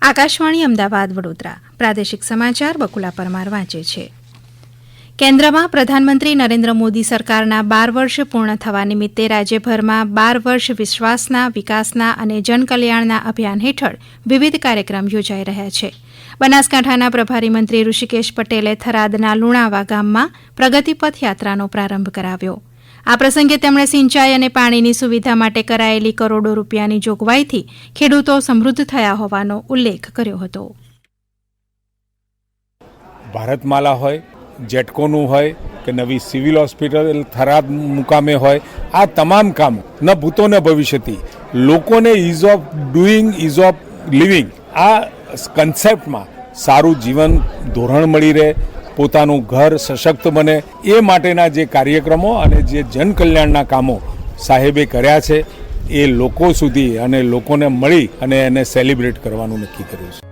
આકાશવાણી અમદાવાદ વડોદરા પ્રાદેશિક સમાચાર બકુલા પરમાર વાંચે છે. કેન્દ્રમાં પ્રધાનમંત્રી નરેન્દ્ર મોદી સરકારના 12 વર્ષ પૂર્ણ થવા નિમિત્તે રાજ્યભરમાં 12 વર્ષ વિશ્વાસના, વિકાસના અને જનકલ્યાણના અભિયાન હેઠળ વિવિધ કાર્યક્રમ યોજાઈ રહ્યા છે. બનાસકાંઠાના પ્રભારી મંત્રી ઋષિકેશ પટેલે થરાદના લુણાવા ગામમાં પ્રગતિપથ યાત્રાનો પ્રારંભ કરાવ્યો. આ પ્રસંગે તેમણે સિંચાઈ અને પાણીની સુવિધા માટે કરાયેલી કરોડો રૂપિયાની જોગવાઈથી ખેડૂતો સમૃદ્ધ થયા હોવાનો ઉલ્લેખ કર્યો હતો. ભારતમાલા હોય, જેટકોનું હોય કે નવી સિવિલ હોસ્પિટલ થરાદ મુકામે હોય, આ તમામ કામો ન ભૂતો ન ભવિષ્યથી લોકોને ease of doing, ease of living, આ કન્સેપ્ટમાં સારું જીવન ધોરણ મળી રહે, પોતાનું ઘર સશક્ત બને, એ માટેના જે કાર્યક્રમો અને જે જનકલ્યાણના કામો સાહેબે કર્યા છે એ લોકો સુધી અને લોકોને મળી અને એને સેલિબ્રેટ કરવાનું નક્કી કર્યું છે.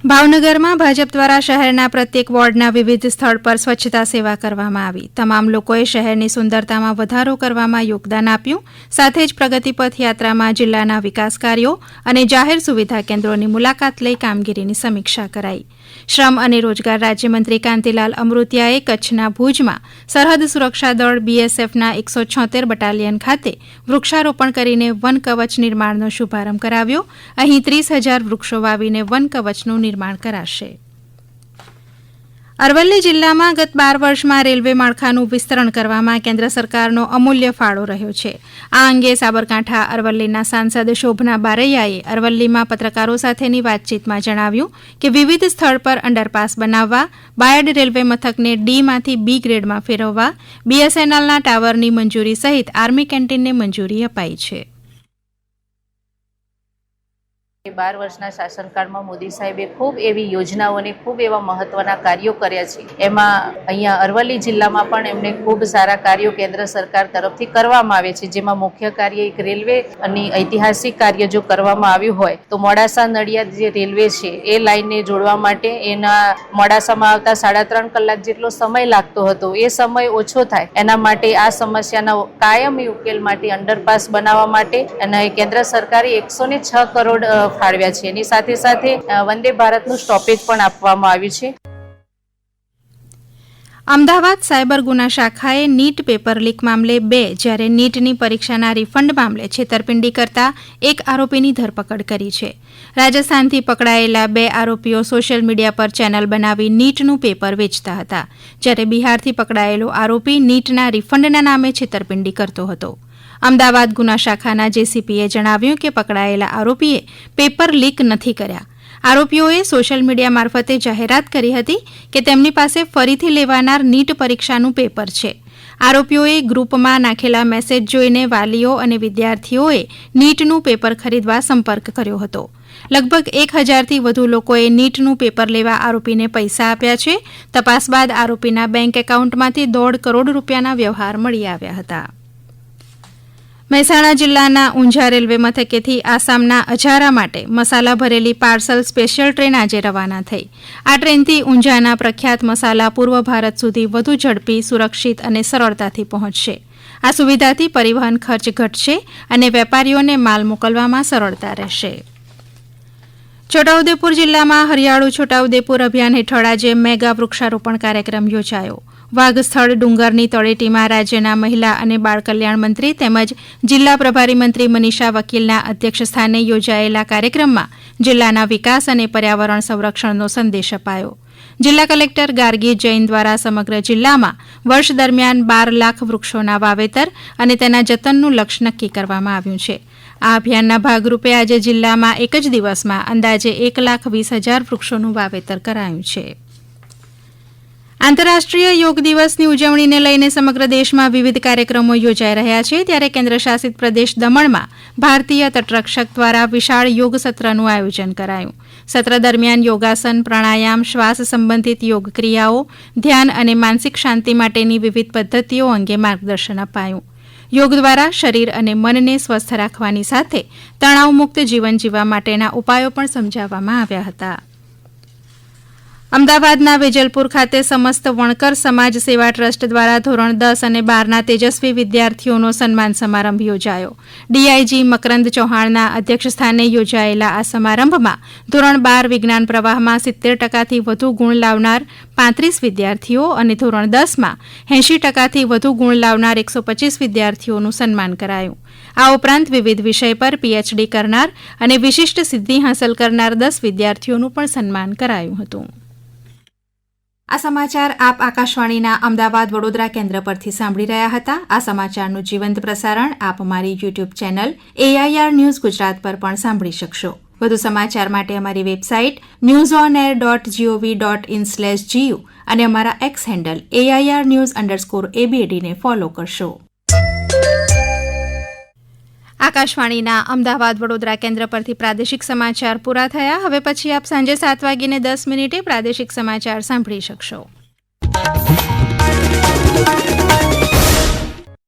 ભાવનગરમાં ભાજપ દ્વારા શહેરના પ્રત્યેક વોર્ડના વિવિધ સ્થળ પર સ્વચ્છતા સેવા કરવામાં આવી. તમામ લોકોએ શહેરની સુંદરતામાં વધારો કરવામાં યોગદાન આપ્યું. સાથે જ પ્રગતિપથ યાત્રામાં જિલ્લાના વિકાસ કાર્યો અને જાહેર સુવિધા કેન્દ્રોની મુલાકાત લઈ કામગીરીની સમીક્ષા કરાઈ. શ્રમ અને રોજગાર રાજ્યમંત્રી કાંતિલાલ અમૃતિયાએ કચ્છના ભુજમાં સરહદ સુરક્ષા દળ BSFના 176 બટાલિયન ખાતે વૃક્ષારોપણ કરીને વન કવચ નિર્માણનો શુભારંભ કરાવ્યો. અહીં 30,000 વૃક્ષો વાવીને વન કવચનું નિર્માણ કરાશે. અરવલ્લી જિલ્લામાં ગત 12 વર્ષમાં રેલવે માળખાનું વિસ્તરણ કરવામાં કેન્દ્ર સરકારનો અમૂલ્ય ફાળો રહ્યો છે. આ અંગે સાબરકાંઠા અરવલ્લીના સાંસદ શોભના બારૈયાએ અરવલ્લીમાં પત્રકારો સાથેની વાતચીતમાં જણાવ્યું કે વિવિધ સ્થળ પર અંડરપાસ બનાવવા, બાયડ રેલવે મથકને ડીમાંથી B ગ્રેડમાં ફેરવવા, BSNLના ટાવરની મંજૂરી સહિત આર્મી કેન્ટીનને મંજૂરી અપાઈ છે. 12 વર્ષના શાસનકાળમાં મોદી સાહેબે ખૂબ એવી યોજનાઓ અને ખૂબ એવા મહત્વના કાર્યો કર્યા છે. એમાં અહીંયા અરવલ્લી જિલ્લામાં પણ એમને ખૂબ સારા કાર્યો કેન્દ્ર સરકાર તરફથી કરવામાં આવે છે. જેમાં મુખ્ય કાર્ય એક રેલવે અને ઐતિહાસિક કાર્ય જો કરવામાં આવ્યું હોય તો મોડાસા નડિયાદ જે રેલવે છે એ લાઇનને જોડવા માટે એના મોડાસામાં આવતા 3.5 કલાક જેટલો સમય લાગતો હતો, એ સમય ઓછો થાય એના માટે આ સમસ્યાના કાયમી ઉકેલ માટે અંડરપાસ બનાવવા માટે અને કેન્દ્ર સરકારે 106 કરોડ ફાળવ્યા છે. એની સાથે સાથે વંદે ભારતનું સ્ટોપેજ પણ આપવામાં આવ્યું છે. અમદાવાદ સાયબર ગુના શાખાએ નીટ પેપર લીક મામલે 2 જ્યારે નીટની પરીક્ષાના રિફંડ મામલે છેતરપિંડી કરતા એક આરોપીની ધરપકડ કરી છે. રાજસ્થાનથી પકડાયેલા 2 આરોપીઓ સોશિયલ મીડિયા પર ચેનલ બનાવી નીટનું પેપર વેચતા હતા, જ્યારે બિહારથી પકડાયેલો આરોપી નીટના રિફંડના નામે છેતરપિંડી કરતો હતો. અમદાવાદ ગુના શાખાના JCPએ જણાવ્યું કે પકડાયેલા આરોપીએ પેપર લીક નથી કર્યા. આરોપીઓએ સોશિયલ મીડિયા મારફતે જાહેરાત કરી હતી કે તેમની પાસે ફરીથી લેવાનાર નીટ પરીક્ષાનું પેપર છે. આરોપીઓએ ગ્રુપમાં નાખેલા મેસેજ જોઈને વાલીઓ અને વિદ્યાર્થીઓએ નીટનું પેપર ખરીદવા સંપર્ક કર્યો હતો. લગભગ 1,000થી વધુ લોકોએ નીટનું પેપર લેવા આરોપીને પૈસા આપ્યા છે. તપાસ બાદ આરોપીના બેંક એકાઉન્ટમાંથી 1.5 કરોડ રૂપિયાના વ્યવહાર મળી આવ્યા હતા. મહેસાણા જિલ્લાના ઊંઝા રેલવે મથકેથી આસામના અજારા માટે મસાલા ભરેલી પાર્સલ સ્પેશિયલ ટ્રેન આજે રવાના થઈ. આ ટ્રેનથી ઊંઝાના પ્રખ્યાત મસાલા પૂર્વ ભારત સુધી વધુ ઝડપી, સુરક્ષિત અને સરળતાથી પહોંચશે. આ સુવિધાથી પરિવહન ખર્ચ ઘટશે અને વેપારીઓને માલ મોકલવામાં સરળતા રહેશે. છોટાઉદેપુર જિલ્લામાં હરિયાળું છોટાઉદેપુર અભિયાન હેઠળ આજે મેગા વૃક્ષારોપણ કાર્યક્રમ યોજાયો. વાઘસ્થળ ડુંગરની તળેટીમાં રાજ્યના મહિલા અને બાળ કલ્યાણ મંત્રી તેમજ જિલ્લા પ્રભારી મંત્રી મનીષા વકીલના અધ્યક્ષસ્થાને યોજાયેલા કાર્યક્રમમાં જિલ્લાના વિકાસ અને પર્યાવરણ સંરક્ષણનો સંદેશ અપાયો. જિલ્લા કલેક્ટર ગાર્ગી જૈન દ્વારા સમગ્ર જિલ્લામાં વર્ષ દરમિયાન 12 લાખ વૃક્ષોના વાવેતર અને તેના જતનનું લક્ષ્ય નક્કી કરવામાં આવ્યું છે. આ અભિયાનના ભાગરૂપે આજે જિલ્લામાં એક જ દિવસમાં અંદાજે 1,20,000 વૃક્ષોનું વાવેતર કરાયું છે. આંતરરાષ્ટ્રીય યોગ દિવસની ઉજવણીને લઈને સમગ્ર દેશમાં વિવિધ કાર્યક્રમો યોજાઈ રહ્યા છે. ત્યારે કેન્દ્રશાસિત પ્રદેશ દમણમાં ભારતીય તટરક્ષક દ્વારા વિશાળ યોગ સત્રનું આયોજન કરાયું. સત્ર દરમિયાન યોગાસન, પ્રાણાયામ, શ્વાસ સંબંધિત યોગ ક્રિયાઓ, ધ્યાન અને માનસિક શાંતિ માટેની વિવિધ પદ્ધતિઓ અંગે માર્ગદર્શન અપાયું. યોગ દ્વારા શરીર અને મનને સ્વસ્થ રાખવાની સાથે તણાવમુક્ત જીવન જીવવા માટેના ઉપાયો પણ સમજાવવામાં આવ્યા હતા. અમદાવાદના વેજલપુર ખાતે સમસ્ત વણકર સમાજ સેવા ટ્રસ્ટ દ્વારા ધોરણ 10 અને 12ના તેજસ્વી વિદ્યાર્થીઓનો સન્માન સમારંભ યોજાયો. ડીઆઈજી મકરંદ ચૌહાણના અધ્યક્ષસ્થાને યોજાયેલા આ સમારંભમાં ધોરણ 12 વિજ્ઞાન પ્રવાહમાં 70%થી વધુ ગુણ લાવનાર 35 વિદ્યાર્થીઓ અને ધોરણ 10માં 80%થી વધુ ગુણ લાવનાર 125 વિદ્યાર્થીઓનું સન્માન કરાયું. આ ઉપરાંત વિવિધ વિષય પર પીએચડી કરનાર અને વિશિષ્ટ સિદ્ધિ હાંસલ કરનાર 10 વિદ્યાર્થીઓનું પણ સન્માન કરાયું હતું. આ સમાચાર આપ આકાશવાણીના અમદાવાદ વડોદરા કેન્દ્ર પરથી સાંભળી રહ્યા હતા. આ સમાચારનું જીવંત પ્રસારણ આપ અમારી YouTube channel AIR news Gujarat પર પણ સાંભળી શકશો. વધુ સમાચાર માટે અમારી વેબસાઇટ newsonair.gov.in/gu અને અમારા એક્સ હેન્ડલ AIR_news_ABD ને ફોલો કરશો. આકાશવાણીના અમદાવાદ વડોદરા કેન્દ્ર પરથી પ્રાદેશિક સમાચાર પૂરા થયા. હવે પછી આપ સાંજે 7:10 પ્રાદેશિક સમાચાર સાંભળી શકશો.